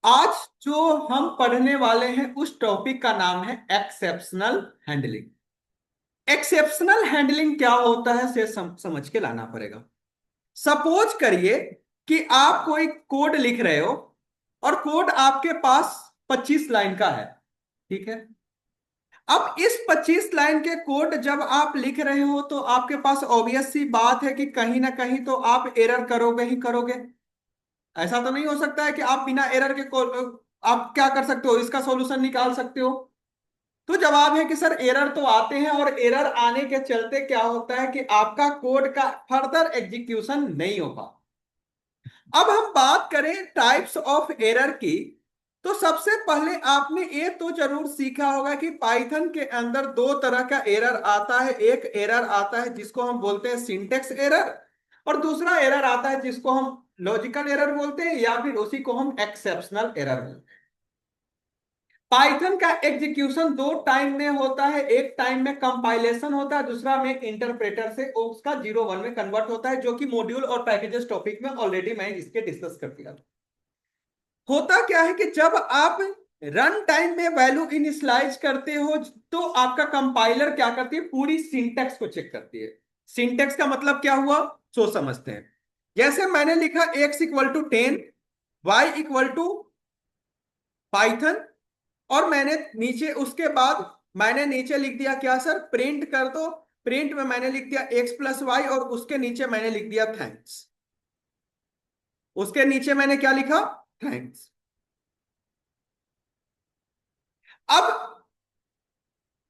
आज जो हम पढ़ने वाले हैं उस टॉपिक का नाम है एक्सेप्शनल हैंडलिंग। एक्सेप्शनल हैंडलिंग क्या होता है से समझ के लाना पड़ेगा। सपोज करिए कि आप कोई कोड लिख रहे हो और कोड आपके पास 25 लाइन का है। ठीक है। अब इस 25 लाइन के कोड जब आप लिख रहे हो तो आपके पास ऑब्वियस सी बात है कि कहीं ना कहीं तो आप एरर करोगे ही करोगे। ऐसा तो नहीं हो सकता है कि आप बिना एरर के आप क्या कर सकते हो, इसका सॉल्यूशन निकाल सकते हो। तो जवाब है कि सर एरर तो आते हैं, और एरर आने के चलते क्या होता है कि आपका कोड का फर्दर एग्जीक्यूशन नहीं होगा। अब हम बात करें टाइप्स ऑफ एरर की, तो सबसे पहले आपने ये तो जरूर सीखा होगा कि पाइथन के अंदर दो तरह का एरर आता है। एक एरर आता है जिसको हम बोलते हैं सिंटेक्स एरर, और दूसरा एरर आता है जिसको हम लॉजिकल एरर बोलते हैं, या फिर उसी को हम एक्सेप्शनल एरर बोलते हैं। पाइथन का एग्जीक्यूशन दो टाइम में होता है। एक टाइम में कंपाइलेशन होता है, दूसरा में इंटरप्रेटर से उसका 0 1 में कन्वर्ट होता है, जो कि मॉड्यूल और पैकेजेस टॉपिक में ऑलरेडी मैं इसके डिस्कस कर दिया। होता क्या है कि जब आप रन टाइम में वैल्यू इनिशियलाइज करते हो तो आपका कंपाइलर क्या करती है, पूरी सिंटेक्स को चेक करती है। सिंटेक्स का मतलब क्या हुआ, सो समझते हैं। जैसे मैंने लिखा x = 10, y = पाइथन, और मैंने नीचे उसके बाद मैंने नीचे लिख दिया क्या सर, प्रिंट कर दो। प्रिंट में मैंने लिख दिया x + y, और उसके नीचे मैंने लिख दिया थैंक्स। उसके नीचे मैंने क्या लिखा, थैंक्स। अब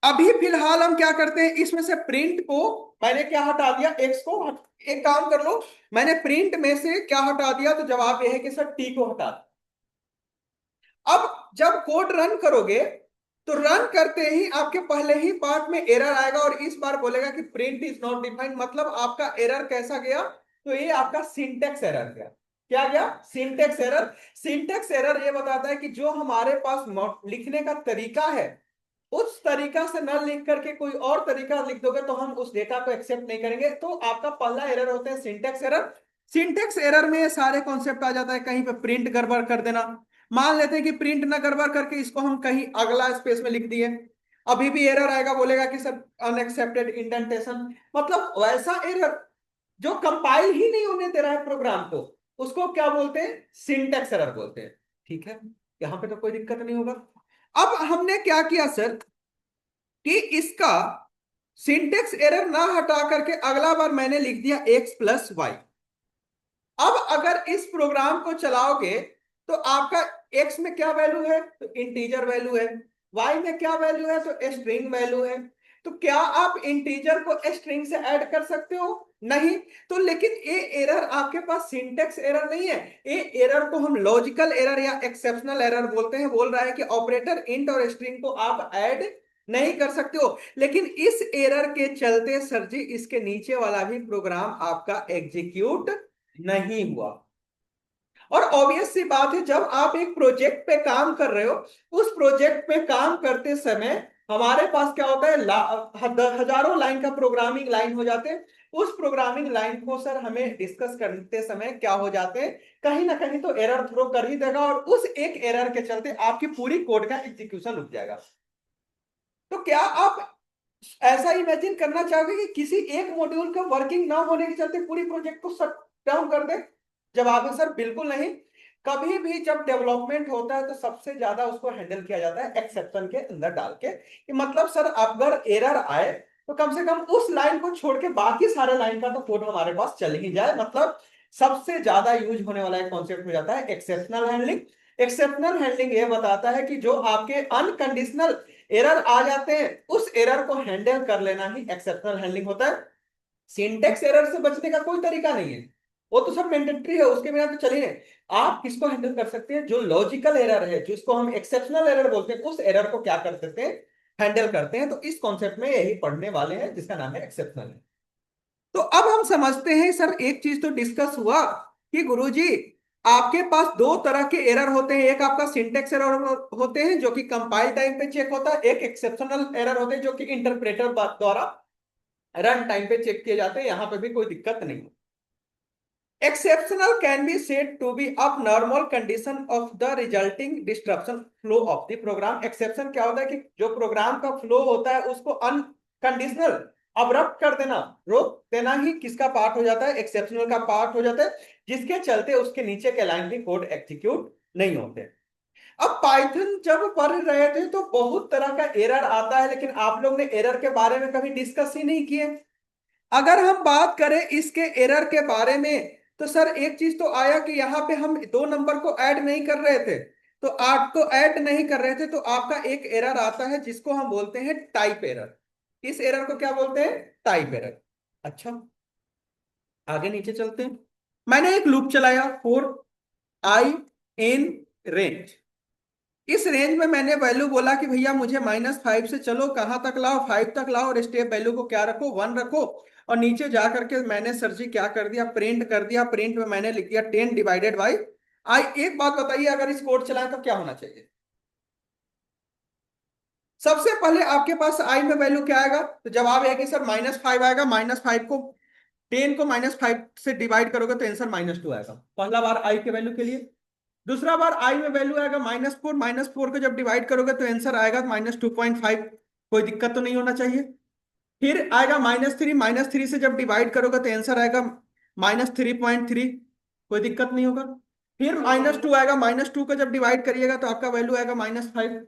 अभी फिलहाल हम क्या करते हैं, इसमें से प्रिंट को मैंने क्या हटा दिया, एक्स को एक काम कर लो, मैंने प्रिंट में से क्या हटा दिया, तो जवाब यह है कि सर टी को हटा दिया। अब जब कोड रन करोगे तो रन करते ही आपके पहले ही पार्ट में एरर आएगा, और इस बार बोलेगा कि प्रिंट इज नॉट डिफाइंड। मतलब आपका एरर कैसा गया, तो ये आपका सिंटेक्स एरर गया। क्या गया, सिंटेक्स एरर। सिंटेक्स एरर ये बताता है कि जो हमारे पास लिखने का तरीका है, उस तरीका से न लिख करके कोई और तरीका लिख दोगे तो हम उस डेटा को एक्सेप्ट नहीं करेंगे। तो आपका पहला एरर होता है सिंटेक्स एरर। सिंटेक्स एरर में ये सारे कॉन्सेप्ट आ जाता है। कहीं पे प्रिंट गड़बड़ कर देना, मान लेते हैं कि प्रिंट ना गड़बड़ करके इसको हम कहीं अगला स्पेस में लिख दिए, अभी भी एरर आएगा, बोलेगा कि सर अनएक्सेप्टेड इंडेंटेशन। मतलब वैसा एरर जो कंपाइल ही नहीं होने दे रहा है प्रोग्राम को, उसको क्या बोलते हैं, सिंटेक्स एरर बोलते हैं। ठीक है, यहां पे तो कोई दिक्कत नहीं होगा। अब हमने क्या किया सर कि इसका सिंटेक्स एरर ना हटा करके अगला बार मैंने लिख दिया x + y। अब अगर इस प्रोग्राम को चलाओगे तो आपका x में क्या वैल्यू है, तो इंटीजर वैल्यू है। y में क्या वैल्यू है, तो स्ट्रिंग वैल्यू है। तो क्या आप इंटीजर को स्ट्रिंग से ऐड कर सकते हो, नहीं। तो लेकिन ये एरर आपके पास सिंटेक्स एरर नहीं है, ये एरर को हम लॉजिकल एरर या एक्सेप्शनल एरर बोलते हैं। बोल रहा है कि ऑपरेटर इंट और स्ट्रिंग को आप ऐड नहीं कर सकते हो। लेकिन इस एरर के चलते सर जी इसके नीचे वाला भी प्रोग्राम आपका एग्जीक्यूट नहीं हुआ। और ऑब्वियस सी बात है, जब आप एक प्रोजेक्ट पे काम कर रहे हो, उस प्रोजेक्ट पे काम करते समय हमारे पास क्या होता है, हजारों लाइन का प्रोग्रामिंग लाइन हो जाते हैं। उस प्रोग्रामिंग लाइन को सर हमें डिस्कस करते समय क्या हो जाते हैं, कहीं ना कहीं तो एरर थ्रो कर ही देगा, और उस एक एरर के चलते आपकी पूरी कोड का एग्जीक्यूशन रुक जाएगा। तो क्या आप ऐसा इमेजिन करना चाहोगे कि किसी एक मॉड्यूल का वर्किंग ना होने के चलते पूरी प्रोजेक्ट को शट डाउन कर दे? जवाब है सर बिल्कुल नहीं। कभी भी जब डेवलपमेंट होता है तो सबसे ज्यादा उसको हैंडल किया जाता है एक्सेप्शन के अंदर डाल के, कि मतलब सर अगर एरर आए तो कम से कम उस लाइन को छोड़ के बाकी सारे लाइन का तो कोड हमारे पास चल ही जाए। मतलब सबसे ज्यादा यूज होने वाला एक कॉन्सेप्ट हो जाता है एक्सेप्शनल हैंडलिंग। एक्सेप्शनल हैंडलिंग ये बताता है कि जो आपके अनकंडीशनल एरर आ जाते हैं, उस एरर को हैंडल कर लेना ही एक्सेप्शनल हैंडलिंग होता है। सिंटेक्स एरर से बचने का कोई तरीका नहीं है, वो तो सब मैंडेटरी है, उसके बिना तो चलिए। आप किसको हैंडल कर सकते हैं, जो लॉजिकल एरर है, जिसको हम एक्सेप्शनल एरर बोलते हैं, उस एरर को क्या कर सकते हैं, हैंडल करते हैं। तो इस कॉन्सेप्ट में यही पढ़ने वाले हैं जिसका नाम है एक्सेप्शनल। तो अब हम समझते हैं सर, एक चीज तो डिस्कस हुआ कि गुरुजी आपके पास दो तरह के एरर होते हैं। एक आपका सिंटेक्स एरर होते हैं जो कि कंपाइल टाइम पे चेक होता है, एक एक्सेप्शनल एरर होते हैं जो कि इंटरप्रेटर द्वारा रन टाइम पे चेक किए जाते हैं। यहां पे भी कोई दिक्कत नहीं। Exceptional can be said to be abnormal condition of the resulting disruption flow of the program. Exception क्या होता है कि जो प्रोग्राम का फ्लो होता है उसको अनकंडीशनल अब्रप्ट कर देना, रोक देना ही किसका पार्ट हो जाता है, एक्सेप्शनल का पार्ट हो जाता है, जिसके चलते उसके नीचे के लाइन के कोड एग्जीक्यूट नहीं होते। अब पाइथन जब पढ़ रहे थे तो बहुत तरह का एरर आता है, लेकिन आप लोग ने एरर के बारे में कभी डिस्कस ही नहीं किए। अगर हम बात करें इसके एरर के बारे में तो सर एक चीज तो आया कि यहाँ पे हम दो नंबर को ऐड नहीं कर रहे थे, तो 8 को ऐड नहीं कर रहे थे, तो आपका एक एरर आता है जिसको हम बोलते हैं टाइप एरर। इस एरर को क्या बोलते हैं, टाइप एरर। अच्छा, आगे नीचे चलते हैं। मैंने एक लूप चलाया फॉर आई इन रेंज। इस रेंज में मैंने वैल्यू बोला कि भैया मुझे -5 से चलो कहां तक लाओ, 5 तक लाओ, और स्टेप वैल्यू को क्या रखो, 1 रखो। और नीचे जा करके मैंने सर जी क्या कर दिया, प्रिंट कर दिया। प्रिंट में मैंने लिख दिया 10 डिवाइडेड बाई आई। एक बात बताइए, अगर इस कोड चलाएं तो क्या होना चाहिए। सबसे पहले आपके पास आई में वैल्यू क्या आएगा, तो जवाब है कि सर -5 आएगा। -5 को 10 को -5 से डिवाइड करोगे तो आंसर -2 आएगा, पहला बार आई के वैल्यू के लिए। दूसरा बार आई में वैल्यू आएगा -4। -4 को जब डिवाइड करोगे तो आंसर आएगा -2.5, कोई दिक्कत तो नहीं होना चाहिए। फिर आएगा -3। -3 से जब डिवाइड करोगे तो आंसर आएगा -3.3, कोई दिक्कत नहीं होगा। फिर -2 आएगा, -2 को जब डिवाइड करिएगा तो आपका वैल्यू आएगा -5।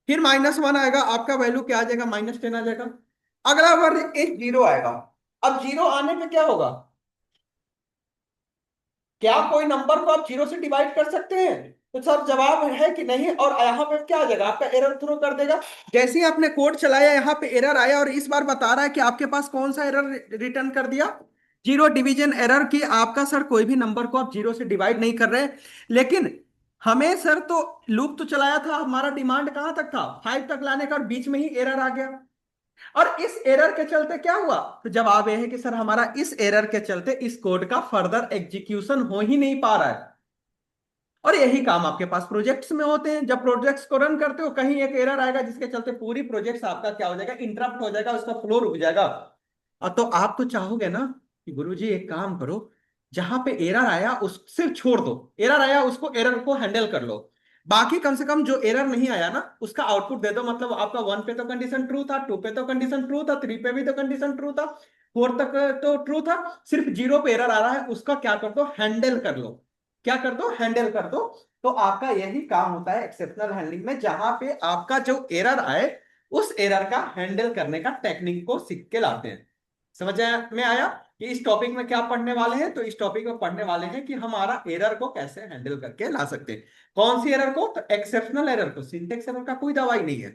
फिर -1 आएगा, आपका वैल्यू क्या आ जाएगा, -10 आ जाएगा। अगला बार एक जीरो आएगा। अब जीरो आने पे क्या होगा, क्या कोई नंबर को आप जीरो से डिवाइड कर सकते हैं, तो सर जवाब है कि नहीं। और यहाँ पे क्या आ जाएगा, आपका एरर थ्रो कर देगा। जैसे ही आपने कोड चलाया यहाँ पे एरर आया, और इस बार बता रहा है कि आपके पास कौन सा एरर रिटर्न कर दिया, जीरो डिवीजन एरर। की आपका सर कोई भी नंबर को आप जीरो से डिवाइड नहीं कर रहे। लेकिन हमें सर तो लूप तो चलाया था, हमारा डिमांड कहां तक था, 5 तक लाने का, और बीच में ही एरर आ गया। और इस एरर के चलते क्या हुआ, तो जवाब यह है कि सर हमारा इस एरर के चलते इस कोड का फर्दर एग्जीक्यूशन हो ही नहीं पा रहा है। और यही काम आपके पास प्रोजेक्ट्स में होते हैं। जब प्रोजेक्ट्स को रन करते हो कहीं एक एरर आएगा जिसके चलते पूरी प्रोजेक्ट्स आपका क्या हो जाएगा, इंटरप्ट हो जाएगा, उसका फ्लो रुक जाएगा। और तो आप तो चाहोगे ना कि गुरुजी एक काम करो, जहां पे एरर आया उस सिर्फ छोड़ दो, एरर आया उसको एरर को हैंडल कर लो, बाकी कम से कम जो एरर नहीं आया ना उसका आउटपुट दे दो। मतलब आपका 1 पे तो कंडीशन ट्रू था, 2 पे तो कंडीशन ट्रू था, 3 पे भी तो कंडीशन ट्रू था, 4 तक तो ट्रू था, सिर्फ 0 पे एरर आ रहा है, उसका क्या कर दो, हैंडल कर लो। क्या कर दो, हैंडल कर दो। तो आपका यही काम होता है एक्सेप्शनल हैंडलिंग में, जहां पे आपका जो एरर आए उस एरर का हैंडल करने का टेक्निक को सीख के लाते हैं। समझ में आया कि इस टॉपिक में क्या पढ़ने वाले हैं, तो इस टॉपिक में पढ़ने वाले हैं कि हमारा एरर को कैसे हैंडल करके ला सकते हैं। कौन सी एरर को, तो एक्सेप्शनल एरर को। सिंटेक्स एरर का कोई दवाई नहीं है।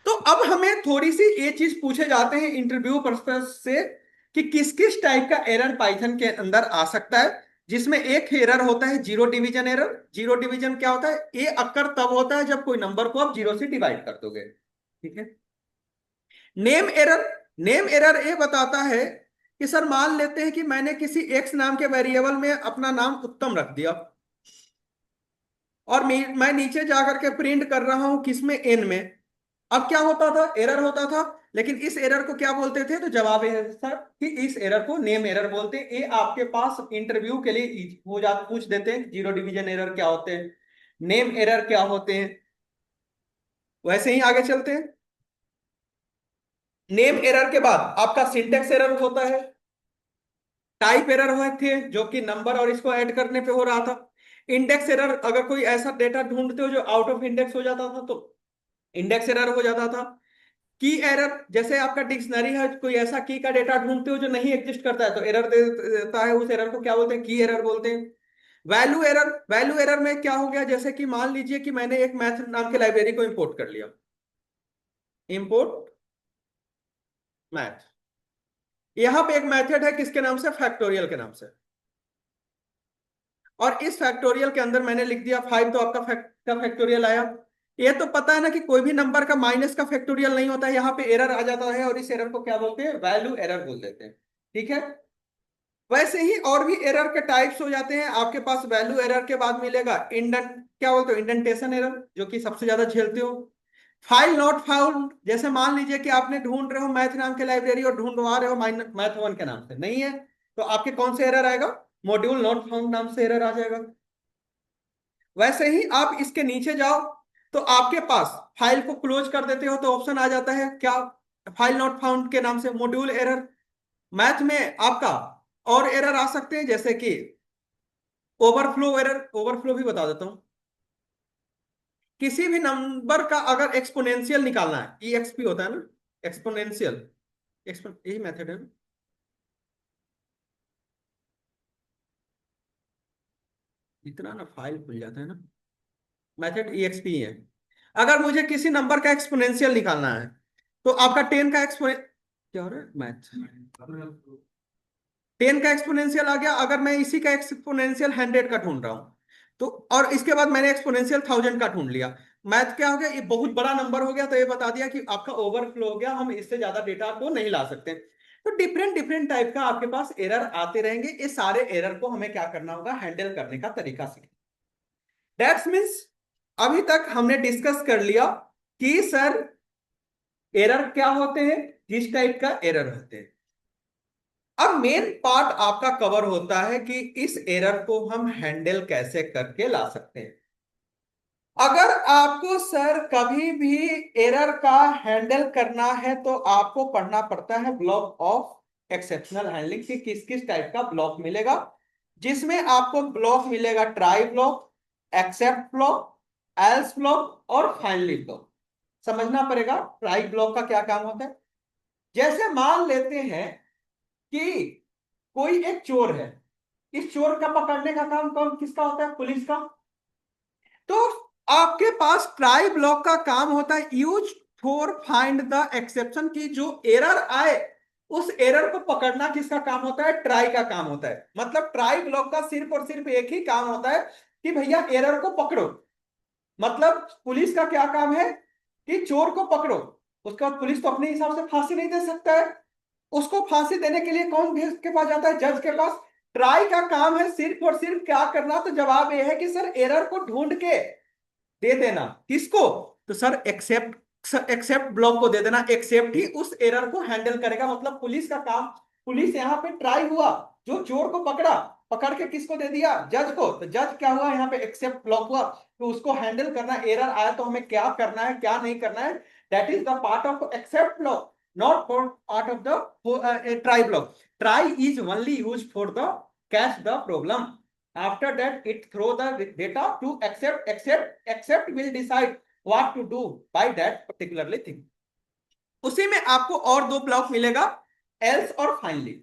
तो अब हमें थोड़ी सी ये चीज पूछे जाते हैं इंटरव्यू पर्पस से कि किस किस टाइप का एरर पाइथन के अंदर आ सकता है, जिसमें एक एरर होता है zero division error. Zero division क्या होता है, ये अक्कर तब होता है जब कोई नंबर को आप जीरो से डिवाइड कर दोगे, ठीक है। नेम एरर, नेम एरर ये बताता है कि सर मान लेते हैं कि मैंने किसी एक्स नाम के वेरिएबल में अपना नाम उत्तम रख दिया, और मैं नीचे जाकर के प्रिंट कर रहा हूं किसमें, एन में। अब क्या होता था, एरर होता था, लेकिन इस एरर को क्या बोलते थे, तो जवाब है सर कि इस एरर को नेम एरर बोलते हैं। ये आपके पास इंटरव्यू के लिए हो जा पूछ देते हैं जीरो डिवीजन एरर क्या होते हैं, नेम एरर क्या होते हैं। वैसे ही आगे चलते हैं। नेम एरर के बाद आपका सिंटेक्स एरर होता है, टाइप एरर हुए थे जो कि नंबर और इसको ऐड करने पे हो रहा था, इंडेक्स एरर अगर कोई ऐसा डेटा ढूंढते हो जो आउट ऑफ इंडेक्स हो जाता था तो इंडेक्स एरर हो जाता था। की एरर, जैसे आपका डिक्शनरी है, कोई ऐसा की का डेटा ढूंढते हो जो नहीं एग्जिस्ट करता है तो एरर दे देता है, उस एरर को क्या बोलते हैं, की एरर बोलते हैं। वैल्यू एरर, वैल्यू एरर में क्या हो गया, जैसे कि मान लीजिए कि मैंने एक मैथ नाम की लाइब्रेरी को इंपोर्ट कर लिया, इंपोर्ट मैथ। यहां पे एक मेथड है किसके नाम से, फैक्टोरियल के नाम से। और इस फैक्टोरियल के अंदर मैंने लिख दिया 5, तो आपका फैक्टोरियल आया। ये तो पता है ना कि कोई भी नंबर का माइनस का फैक्टोरियल नहीं होता है, यहाँ पे एरर आ जाता है, और इस एरर को क्या बोलते हैं, वैल्यू एरर बोल देते हैं, ठीक है। वैसे ही और भी एरर के टाइप्स हो जाते हैं आपके पास। वैल्यू एरर के बाद मिलेगा इंडेंट, क्या बोलते हो, इंडेंटेशन एरर, जो कि सबसे ज्यादा झेलते हो। फाइल नॉट फाउंड, जैसे मान लीजिए कि आपने ढूंढ रहे हो मैथ नाम की लाइब्रेरी और ढूंढवा रहे हो मैथ 1 के नाम से नहीं है, तो आपके कौन से एरर आएगा, मॉड्यूल नॉट फाउंड नाम से एरर आ जाएगा। वैसे ही आप इसके नीचे जाओ तो आपके पास फाइल को क्लोज कर देते हो तो ऑप्शन आ जाता है क्या, फाइल नॉट फाउंड के नाम से मॉड्यूल एरर। मैथ में आपका और एरर आ सकते हैं जैसे कि ओवरफ्लो एरर, ओवरफ्लो भी बता देता हूं। किसी भी नंबर का अगर एक्सपोनेंशियल निकालना है, EXP होता है ना, एक्सपोनेंशियल, यही मेथड है ना। इतना ना फाइल खुल जाता है ना, मेथड EXP है। अगर मुझे किसी नंबर का एक्सपोनेंशियल निकालना है तो आपका 10 का एक्सपोने, क्या हो रहा है मैथ, 10 का एक्सपोनेंशियल आ गया। अगर मैं इसी का एक्सपोनेंशियल 100 का ढूंढ रहा हूं तो, और इसके बाद मैंने एक्सपोनेंशियल 1000 का ढूंढ लिया, मैथ क्या हो गया, ये बहुत बड़ा नंबर हो गया तो ये बता दिया कि आपका ओवरफ्लो हो गया, हम इससे ज्यादा डेटा को नहीं ला सकते। तो डिफरेंट डिफरेंट टाइप का आपके पास एरर आते रहेंगे, इस सारे एरर को हमें क्या करना होगा, हैंडल करने का तरीका सीखना। दैट्स मीन्स अभी तक हमने डिस्कस कर लिया कि सर एरर क्या होते हैं, किस टाइप का एरर होते हैं। अब मेन पार्ट आपका कवर होता है कि इस एरर को हम हैंडल कैसे करके ला सकते हैं। अगर आपको सर कभी भी एरर का हैंडल करना है तो आपको पढ़ना पड़ता है ब्लॉक ऑफ एक्सेप्शनल हैंडलिंग कि किस किस टाइप का ब्लॉक मिलेगा, जिसमें आपको ब्लॉक मिलेगा try block, except block, else block और फाइनली ब्लॉक। समझना पड़ेगा ट्राई ब्लॉक का क्या काम होता है। जैसे मान लेते हैं कि कोई एक चोर है, इस चोर का पकड़ने का काम कौन किसका होता है, पुलिस का। तो आपके पास ट्राई ब्लॉक का काम होता है use for find the exception की जो एरर आए उस एरर को पकड़ना किसका काम होता है, ट्राई का काम होता है। मतलब ट्राई ब्लॉक का सिर्फ और सिर्फ एक ही काम होता है कि भैया एरर को पकड़ो। मतलब पुलिस का क्या काम है कि चोर को पकड़ो, उसके बाद पुलिस तो अपने हिसाब से फांसी नहीं दे सकता है, उसको फांसी देने के लिए कौन के पास जाता है, जज के पास। ट्राई का काम है सिर्फ और सिर्फ क्या करना, तो जवाब यह है कि सर एरर को ढूंढ के दे देना, किसको, तो सर एक्सेप्ट, एक्सेप्ट ब्लॉक को दे देना, एक्सेप्ट ही उस एरर को हैंडल करेगा। मतलब पुलिस का काम, पुलिस यहाँ पे ट्राई हुआ, जो चोर को पकड़ा, पकड़ के किसको दे दिया, जज को, तो जज क्या हुआ यहाँ पे, एक्सेप्ट ब्लॉक हुआ। तो उसको हैंडल करना, एरर आया तो हमें क्या करना है क्या नहीं करना है, that is the part of except block, not for part of the try block. Try is only use for the catch the problem, after that it throw the data to accept will decide what to do by that particularly thing। उसी में आपको और दो block मिलेगा, else और finally.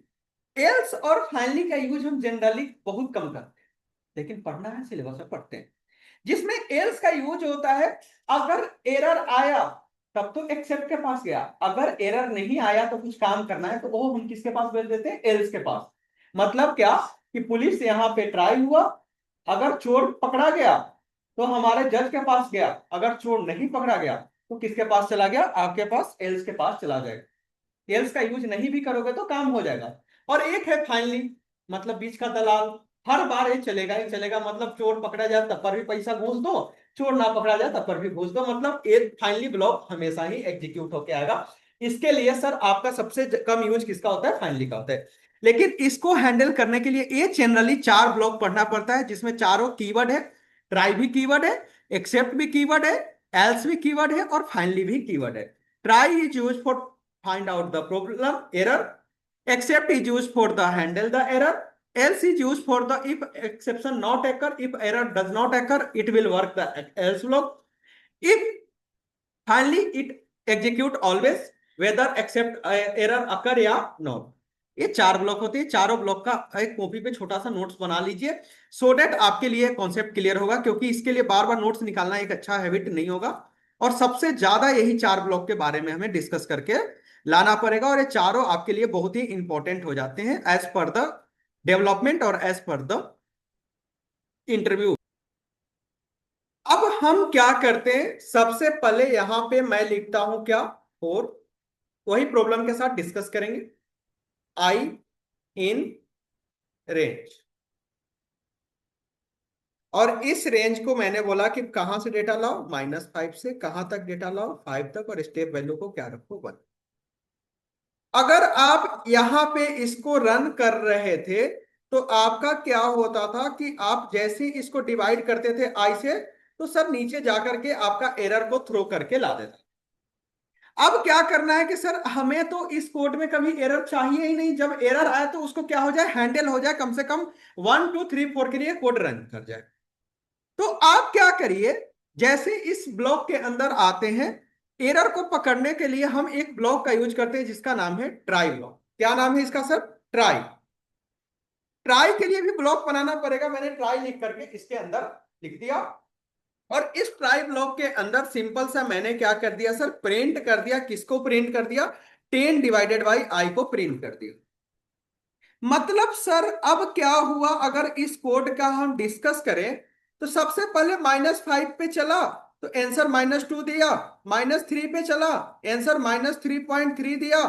Else और finally का use हम जनरली बहुत कम करते हैं, लेकिन पढ़ना है सिलेबस में पढ़ते हैं। जिसमें एल्स का यूज होता है अगर एरर आया तब तो एक्सेप्ट के पास गया, अगर एरर नहीं आया तो कुछ काम करना है तो वो हम किसके पास भेज देते हैं, एल्स के पास। मतलब क्या कि पुलिस यहाँ पे ट्राई हुआ, अगर चोर पकड़ा गया तो हमारे जज के पास गया, अगर चोर नहीं पकड़ा गया तो किसके पास चला गया, आपके पास एल्स के पास चला जाएगा। एल्स का यूज नहीं भी करोगे तो काम हो जाएगा। और एक है फाइनली, मतलब बीच का दलाल, हर बार ये चलेगा ही चलेगा, मतलब चोर पकड़ा जाए तब पर भी पैसा घूस दो, चोर ना पकड़ा जाए तब पर भी घूस दो, मतलब एक फाइनली ब्लॉक हमेशा ही एग्जीक्यूट होके आएगा। इसके लिए सर आपका सबसे कम यूज किसका होता है, फाइनली का होता है। लेकिन इसको हैंडल करने के लिए ये जनरली चार ब्लॉक पढ़ना पड़ता है, जिसमें चारों कीवर्ड है, ट्राई भी कीवर्ड है, एक्सेप्ट भी कीवर्ड है, एल्स भी कीवर्ड है और फाइनली भी कीवर्ड है। Try is use for find out the problem error, except is used for the handle the error, else is used for the if exception not occur, if error does not occur it will work the else block, if finally it execute always whether except error occur या not। ये चार block होते हैं, चारों block का एक copy पे छोटा सा नोट्स बना लीजिए सो डेट आपके लिए कॉन्सेप्ट क्लियर होगा, क्योंकि इसके लिए बार बार नोट्स निकालना एक अच्छा हैबिट नहीं होगा। और सबसे ज्यादा यही चार ब्लॉक के बारे में हमें डिस्कस करके लाना पड़ेगा, और ये चारों आपके लिए बहुत ही इंपॉर्टेंट हो जाते हैं एज पर द डेवलपमेंट और एज पर द इंटरव्यू। अब हम क्या करते हैं, सबसे पहले यहां पे मैं लिखता हूं क्या, फोर, वही प्रॉब्लम के साथ डिस्कस करेंगे, आई इन रेंज। और इस रेंज को मैंने बोला कि कहां से डेटा लाओ, -5 से कहां तक डेटा लाओ, 5 तक, और स्टेप वैल्यू को क्या रखो, 1। अगर आप यहां पे इसको रन कर रहे थे तो आपका क्या होता था कि आप जैसे ही इसको डिवाइड करते थे आई से, तो सर नीचे जाकर के आपका एरर को थ्रो करके ला देता। अब क्या करना है कि सर हमें तो इस कोड में कभी एरर चाहिए ही नहीं, जब एरर आए तो उसको क्या हो जाए, हैंडल हो जाए, कम से कम 1 2 3 4 के लिए कोड रन कर जाए। तो आप क्या करिए, जैसे इस ब्लॉक के अंदर आते हैं, एरर को पकड़ने के लिए हम एक ब्लॉक का यूज करते हैं जिसका नाम है ट्राई ब्लॉक। क्या नाम है इसका सर? ट्राई। ट्राई के लिए भी ब्लॉक बनाना पड़ेगा, मैंने ट्राई लिख करके इसके अंदर लिख दिया। और इस ट्राई ब्लॉक के अंदर सिंपल सा मैंने क्या कर दिया सर, प्रिंट कर दिया। किसको प्रिंट कर दिया? 10/i को प्रिंट कर दिया। मतलब सर अब क्या हुआ, अगर इस कोड का हम डिस्कस करें, तो सबसे पहले -5 पे चला तो आंसर -2 दिया, -3 पे चला आंसर -3.3 दिया,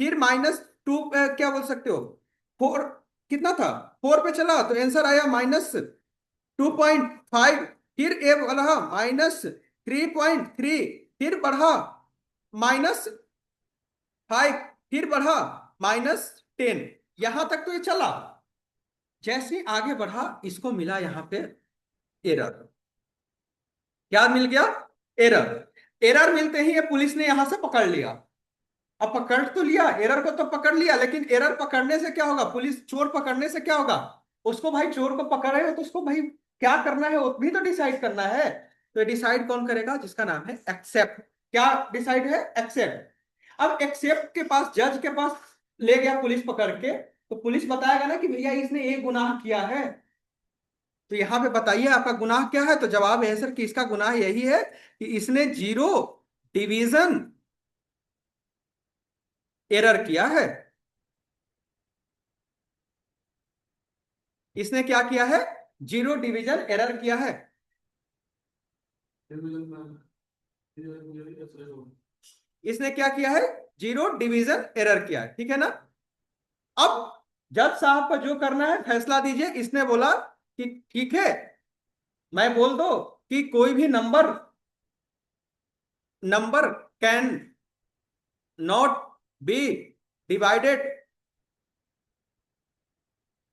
फिर -2 क्या बोल सकते हो, 4, कितना था, 4 पे चला तो आंसर आया -2.5, फिर ए बढ़ा -3.3, फिर बढ़ा -5, फिर बढ़ा -10। यहां तक तो ये चला। जैसे ही आगे बढ़ा इसको मिला यहां पे एरर। क्या मिल गया? एरर। एरर मिलते ही ये पुलिस ने यहां से पकड़ लिया। अब पकड़ तो लिया, एरर को तो पकड़ लिया, लेकिन एरर पकड़ने से क्या होगा, पुलिस चोर पकड़ने से क्या होगा, उसको भाई चोर को पकड़े हो तो उसको भाई क्या करना है वो भी तो डिसाइड करना है। तो डिसाइड कौन करेगा? जिसका नाम है एक्सेप्ट। क्या डिसाइड है? एक्सेप्ट। अब एक्सेप्ट के पास, जज के पास ले गया पुलिस पकड़ के, तो पुलिस बताएगा ना कि भैया इसने ये गुनाह किया है, तो यहां पे बताइए आपका गुनाह क्या है। तो जवाब है सर कि इसका गुनाह यही है कि इसने जीरो डिवीजन एरर किया है। इसने क्या किया है? जीरो डिवीजन एरर किया है। इसने क्या किया है? जीरो डिवीजन एरर किया है, ठीक है ना। अब जज साहब को जो करना है फैसला दीजिए। इसने बोला कि ठीक है, मैं बोल दो कि कोई भी number number can not be divided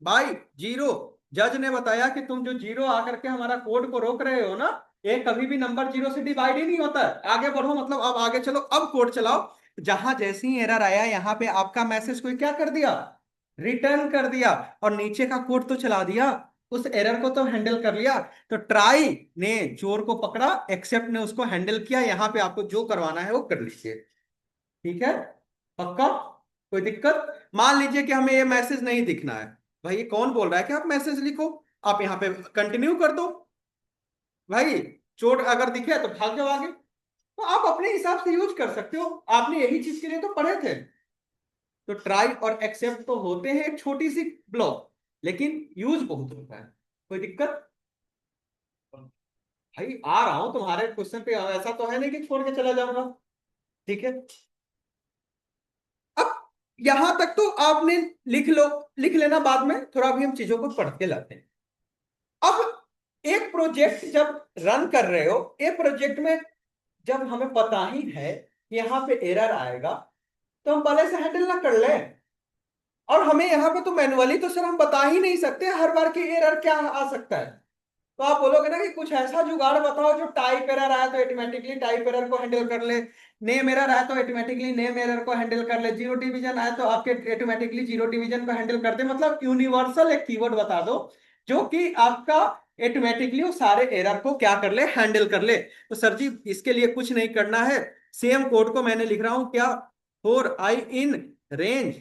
by zero. जज ने बताया कि तुम जो जीरो आकर के हमारा कोड को रोक रहे हो ना, ये कभी भी नंबर जीरो से डिवाइड ही नहीं होता है। आगे बढ़ो, मतलब अब आगे चलो, अब कोड चलाओ। जहां जैसे ही एरर आया यहां पे आपका मैसेज कोई क्या कर दिया, रिटर्न कर दिया, और नीचे का कोड तो चला दिया, उस एरर को तो हैंडल कर लिया। तो ट्राई ने चोर को पकड़ा, एक्सेप्ट ने उसको हैंडल किया। यहां पे आपको जो करवाना है वो कर लीजिए, ठीक है, पक्का, कोई दिक्कत? मान लीजिए कि हमें ये मैसेज नहीं दिखना है, भाई ये कौन बोल रहा है कि आप मैसेज लिखो, आप यहाँ पे कंटिन्यू कर दो। भाई चोट अगर दिखे तो भाग जाओ आगे। तो आप अपने हिसाब से यूज कर सकते हो, आपने यही चीज के लिए तो पढ़े थे। तो ट्राई और एक्सेप्ट तो होते हैं एक छोटी सी ब्लॉक, लेकिन यूज बहुत होता है। कोई दिक्कत? भाई आ रहा हूं तुम्हारे क्वेश्चन पे, ऐसा तो है नहीं कि छोड़ के चला जाऊंगा, ठीक है। अब यहां तक तो आपने लिख लो, लिख लेना, बाद में थोड़ा भी हम चीजों को पढ़ के लाते हैं। अब एक प्रोजेक्ट जब रन कर रहे हो, एक प्रोजेक्ट में जब हमें पता ही है कि यहाँ पे एरर आएगा, तो हम पहले से हैंडल ना कर लें। और हमें यहाँ पे तो मैनुअली तो सर हम बता ही नहीं सकते हर बार की एरर क्या आ सकता है। तो आप बोलोगे ना कि कुछ ऐसा जुगाड़ बताओ जो टाइप एरर आया तो ऑटोमेटिकली टाइप एरर को हैंडल कर ले, नेम एरर आया तो ऑटोमेटिकली नेम एरर को हैंडल कर ले, जीरो डिवीजन आया तो आपके ऑटोमेटिकली जीरो डिवीजन को हैंडल कर दे। मतलब यूनिवर्सल एक कीवर्ड बता दो जो कि आपका ऑटोमेटिकली वो सारे एरर को क्या कर ले, हैंडल कर ले। तो सर जी इसके लिए कुछ नहीं करना है, सेम कोड को मैंने लिख रहा हूं क्या, फॉर आई इन रेंज,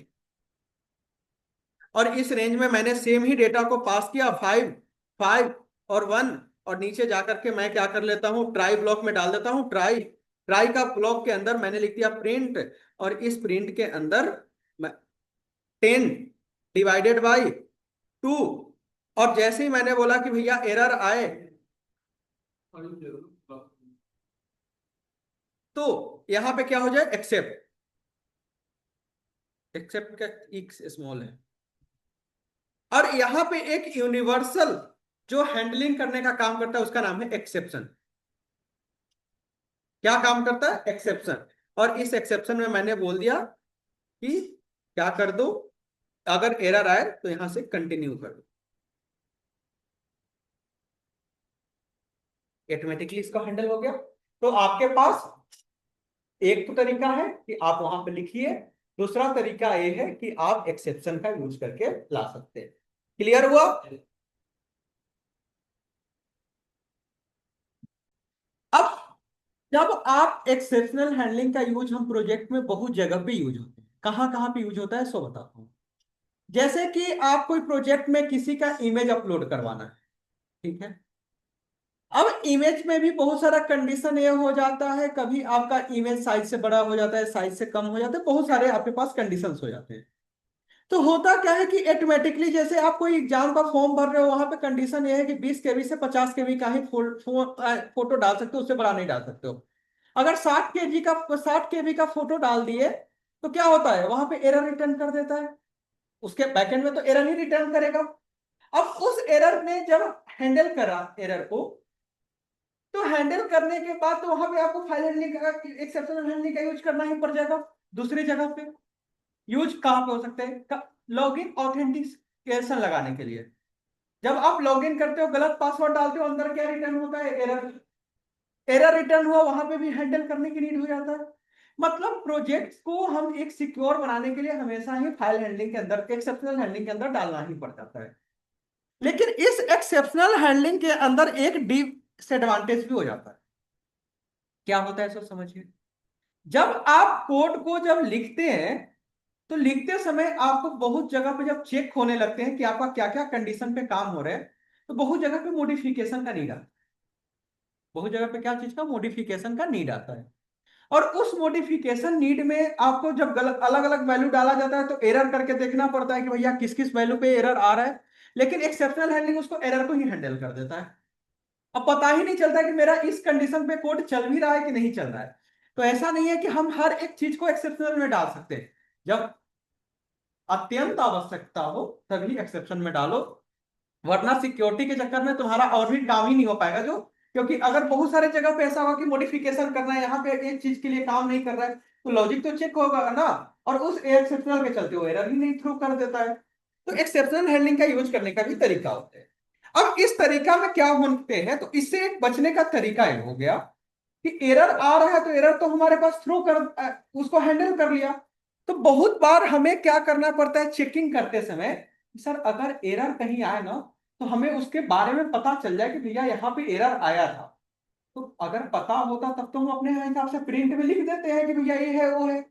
और इस रेंज में मैंने सेम ही डेटा को पास किया, 5 5 और 1। और नीचे जाकर के मैं क्या कर लेता हूँ, ट्राई ब्लॉक में डाल देता हूँ। ट्राई ट्राई का ब्लॉक के अंदर मैंने लिख दिया प्रिंट, और इस प्रिंट के अंदर 10/2। और जैसे ही मैंने बोला कि भैया एरर आए, तो यहां पे क्या हो जाए, एक्सेप्ट। एक्सेप्ट का एक्स स्मॉल है। और यहां पे एक यूनिवर्सल जो हैंडलिंग करने का काम करता है उसका नाम है एक्सेप्शन। क्या काम करता है? एक्सेप्शन। और इस एक्सेप्शन में मैंने बोल दिया कि क्या कर दो, अगर एरर आए तो यहां से कंटिन्यू कर दो, ऑटोमेटिकली इसका हैंडल हो गया। तो आपके पास एक तो तरीका है कि आप वहां पे लिखिए, दूसरा तरीका ये है कि आप एक्सेप्शन का यूज करके ला सकते हैं। क्लियर हुआ? अब जब आप एक्सेप्शनल हैंडलिंग का यूज हम प्रोजेक्ट में बहुत जगह पे यूज होते हैं, कहां कहां पे यूज होता है सो बताता हूँ। जैसे कि आप कोई प्रोजेक्ट में किसी का इमेज अपलोड करवाना है, ठीक है। अब इमेज में भी बहुत सारा कंडीशन ये हो जाता है, कभी आपका इमेज साइज से बड़ा हो जाता है, साइज से कम हो जाता है, बहुत सारे आपके पास कंडीशंस हो जाते हैं। तो होता क्या है कि ऑटोमेटिकली जैसे आप कोई एग्जाम का फॉर्म भर रहे हो, वहां पे कंडीशन ये है कि 20 KB से 50 KB का ही फोटो डाल सकते हो, उससे बड़ा नहीं डाल सकते हो। अगर 60 KB का फोटो डाल दिए तो क्या होता है, वहां पे एरर रिटर्न कर देता है। उसके बैकएंड में तो एरर ही रिटर्न करेगा। अब उस एरर ने जब हैंडल करा एरर को, तो हैंडल करने के बाद तो वहां पे आपको फाइल हैंडलिंग का, एक्सेप्शनल हैंडलिंग का यूज करना ही पड़ जाएगा। दूसरी जगह पे यूज कहां पे हो सकते हैं, लॉगिन ऑथेंटिकेशन लगाने के लिए। जब आप लॉगिन करते हो, गलत पासवर्ड डालते हो, अंदर क्या रिटर्न होता है, एरर। एरर रिटर्न हुआ, वहां पे भी हैंडल करने की नीड हो जाता है। मतलब प्रोजेक्ट्स को हम एक सिक्योर बनाने के लिए हमेशा ही फाइल हैंडलिंग के अंदर, एक्सेप्शनल हैंडलिंग के अंदर डालना ही पड़ जाता है। लेकिन इस एक्सेप्शनल हैंडलिंग के अंदर एक डिसएडवांटेज भी हो जाता है। क्या होता है सो समझिए। जब आप कोड को जब लिखते हैं, तो लिखते समय आपको बहुत जगह पे जब चेक होने लगते हैं कि आपका क्या क्या कंडीशन पे काम हो रहा है, तो बहुत जगह पे मॉडिफिकेशन का नीड आता है। बहुत जगह पे क्या चीज का मॉडिफिकेशन का नीड आता है। और उस मॉडिफिकेशन नीड में आपको जब गलत अलग अलग वैल्यू डाला जाता है, तो एरर करके देखना पड़ता है कि भैया किस किस वैल्यू पे एरर आ रहा है। लेकिन एक्सेप्शनल हैंडलिंग उसको एरर को ही हैंडल कर देता है। अब पता ही नहीं चलता कि मेरा इस कंडीशन पे कोड चल भी रहा है कि नहीं चल रहा है। तो ऐसा नहीं है कि हम हर एक चीज को एक्सेप्शनल में डाल सकते हैं। जब अत्यंत आवश्यकता हो तभी एक्सेप्शन में डालो, वरना सिक्योरिटी के चक्कर में तुम्हारा और भी काम ही नहीं हो पाएगा। जो क्योंकि अगर बहुत सारे जगह पे ऐसा होगा कि मॉडिफिकेशन करना है, यहाँ पे एक चीज के लिए काम नहीं कर रहा है, तो लॉजिक तो चेक होगा ना। और उस एक्सेप्शनल के चलते वो एरर ही नहीं थ्रो कर देता है। तो एक्सेप्शनल हैंडलिंग का यूज करने का भी तरीका होता है। अब इस तरीका में क्या होते हैं, तो इससे एक बचने का तरीका ये हो गया कि एरर आ रहा है तो एरर तो हमारे पास थ्रो कर, उसको हैंडल कर लिया। तो बहुत बार हमें क्या करना पड़ता है चेकिंग करते समय, सर अगर एरर कहीं आए ना, तो हमें उसके बारे में पता चल जाए कि भैया यहाँ पे एरर आया था। तो अगर पता होता तब तो हम अपने हिसाब से प्रिंट में लिख देते हैं कि भैया ये है वो है।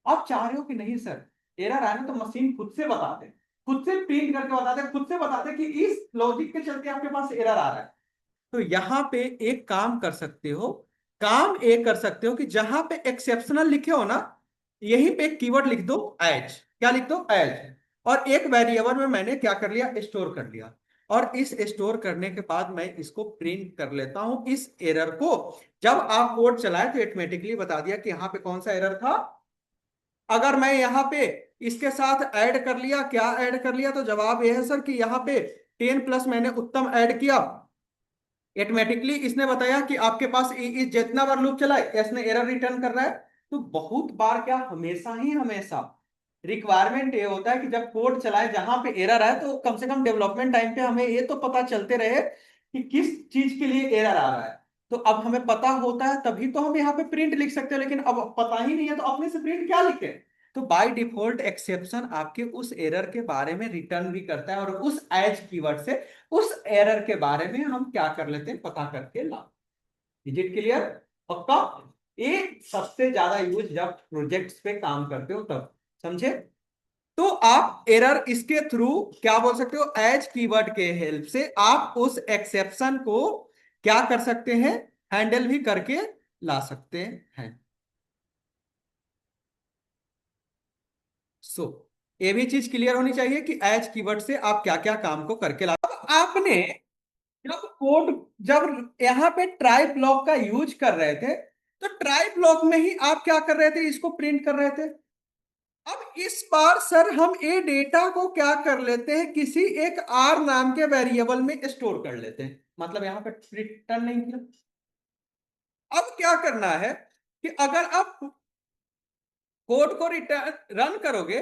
आप चाह रहे हो कि नहीं सर, एरर आए ना तो मशीन खुद से बताते, खुद से प्रिंट करके बताते, खुद से बताते कि इस लॉजिक के चलते आपके पास एरर आ रहा है। तो यहां पे एक काम कर सकते हो, काम एक कर सकते हो कि जहां पे एक्सेप्शनल लिखे हो ना, यहीं पे एक कीवर्ड लिख दो एज। क्या लिख दो, एज। और एक वेरिएबल में मैंने क्या कर लिया, स्टोर कर लिया। और इस स्टोर करने के बाद मैं इसको प्रिंट कर लेता हूं, इस एरर को। जब आप कोड चलाए तो ऑटोमेटिकली बता दिया कि यहां पे कौन सा एरर था। अगर मैं यहां पे इसके साथ ऐड कर लिया, क्या ऐड कर लिया, तो जवाब यह है सर कि यहां पे 10+ मैंने उत्तम ऐड किया, ऑटोमेटिकली इसने बताया कि आपके पास जितना बार लूप चला है इसने एरर रिटर्न कर रहा है। तो बहुत बार क्या, हमेशा ही हमेशा रिक्वायरमेंट ये होता है कि जब कोड चलाए जहां पे एरर है, तो कम से कम डेवलपमेंट टाइम पे हमें ये तो पता चलते रहे कि किस चीज के लिए एरर आ रहा है। तो अब हमें पता होता है तभी तो हम यहाँ पे प्रिंट लिख सकते हैं, लेकिन अब पता ही नहीं है तो अपने से प्रिंट क्या लिखे। तो बाय डिफॉल्ट एक्सेप्शन आपके उस एरर के बारे में रिटर्न भी करता है, और उस एज कीवर्ड से उस एरर के बारे में हम क्या कर लेते हैं, पता करके ला। Is it clear? पक्का? ये सबसे ज्यादा यूज जब प्रोजेक्ट्स पे काम करते हो तब, समझे? तो आप एरर इसके थ्रू क्या बोल सकते हो, एज कीवर्ड के हेल्प से आप उस एक्सेप्शन को क्या कर सकते हैं, हैंडल भी करके ला सकते हैं। सो ये भी चीज क्लियर होनी चाहिए कि एज कीवर्ड से आप क्या क्या काम को करके ला। अब आपने जब कोड, जब यहाँ पे ट्राई ब्लॉक का यूज कर रहे थे, तो ट्राई ब्लॉक में ही आप क्या कर रहे थे, इसको प्रिंट कर रहे थे। अब इस बार सर हम ए डेटा को क्या कर लेते हैं, किसी एक आर नाम के वेरिएबल में स्टोर कर लेते हैं, मतलब यहाँ पे रिटर्न नहीं किया। अब क्या करना है कि अगर आप कोड को रिटर्न रन करोगे,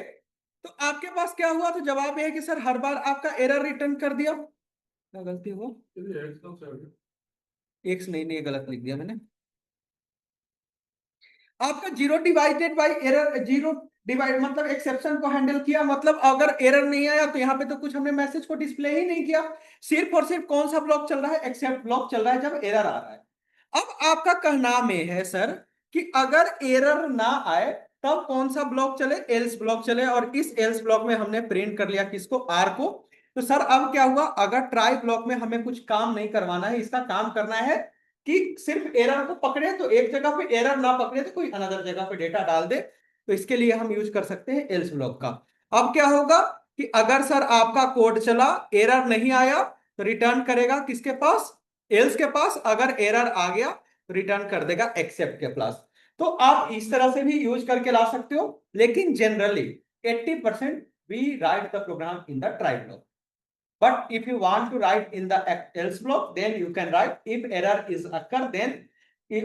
तो आपके पास क्या हुआ, तो जवाब यह है कि सर हर बार आपका एरर रिटर्न कर दिया। क्या गलती हुआ, एक्स नहीं नहीं, गलत लिख दिया मैंने। आपका zero divided by error, zero divide मतलब एक्सेप्शन को हैंडल किया, मतलब अगर एरर नहीं आया तो यहाँ पे तो कुछ हमने मैसेज को डिस्प्ले ही नहीं किया। सिर्फ और सिर्फ कौन सा ब्लॉक चल रहा है, एक्सेप्ट ब्लॉक चल रहा है जब एरर आ रहा है। अब आपका कहना में है सर कि अगर एरर ना आए तब कौन सा ब्लॉक चले, एल्स ब्लॉक चले, और इस एल्स ब्लॉक में हमने प्रिंट कर लिया किसको, आर को। तो सर अब क्या हुआ, अगर ट्राई ब्लॉक में हमें कुछ काम नहीं करवाना है, इसका काम करना है कि सिर्फ एरर को पकड़े तो एक जगह पे, एरर ना पकड़े तो कोई अनदर जगह पे डेटा डाल दे, तो इसके लिए हम यूज कर सकते हैं एल्स ब्लॉक का। अब क्या होगा कि अगर सर आपका कोड चला, एरर नहीं आया, तो रिटर्न करेगा किसके पास, एल्स के पास। अगर एरर आ गया तो रिटर्न कर देगा एक्सेप्ट के पास। तो आप इस तरह से भी यूज करके ला सकते हो, लेकिन generally 80% we write the program in the try block. But if you want to write in the else block, then you can write if error is occur, then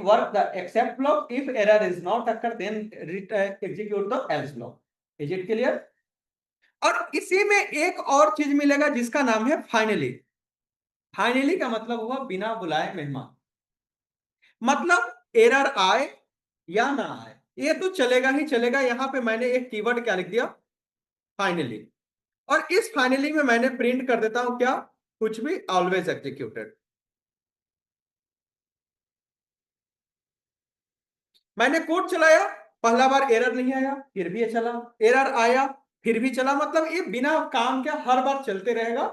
work the except block. If error is not occur, then execute the else block. Is it clear? और इसी में एक और चीज मिलेगा जिसका नाम है फाइनली। फाइनली का मतलब हुआ बिना बुलाए मेहमान। मतलब एरर आए या ना आए, ये तो चलेगा ही चलेगा। यहां पे मैंने एक कीवर्ड क्या लिख दिया, फाइनली। और इस फाइनली में मैंने प्रिंट कर देता हूं क्या, कुछ भी, ऑलवेज एग्जीक्यूटेड। मैंने कोड चलाया, पहला बार एरर नहीं आया, फिर भी ये चला, एरर आया फिर भी चला, मतलब ये बिना काम के हर बार चलते रहेगा।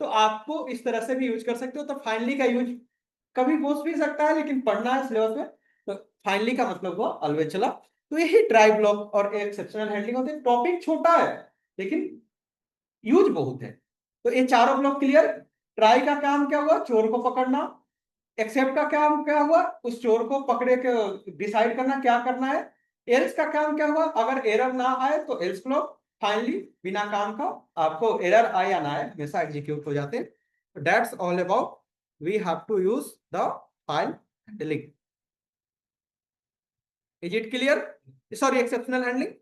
तो आपको इस तरह से भी यूज कर सकते हो। तो फाइनली का यूज कभी हो भी सकता है, लेकिन पढ़ना है सिलेबस में। तो फाइनली का मतलब हुआ ऑलवेज चला। तो यही ट्राई ब्लॉक और एक्सेप्शनल हैंडलिंग होते हैं। टॉपिक छोटा है लेकिन यूज बहुत है। तो ये चारों ब्लॉक क्लियर। ट्राई का काम क्या हुआ, चोर को पकड़ना। एक्सेप्ट का काम क्या हुआ, उस चोर को पकड़े के डिसाइड करना क्या करना है। एल्स का काम क्या हुआ, अगर एरर ना आए तो एल्स ब्लॉक। फाइनली बिना काम का, आपको एरर आए या ना आए हमेशा एग्जीक्यूट हो जाते हैं। That's all about we have to use the file handling. Is it clear? Sorry, exceptional handling.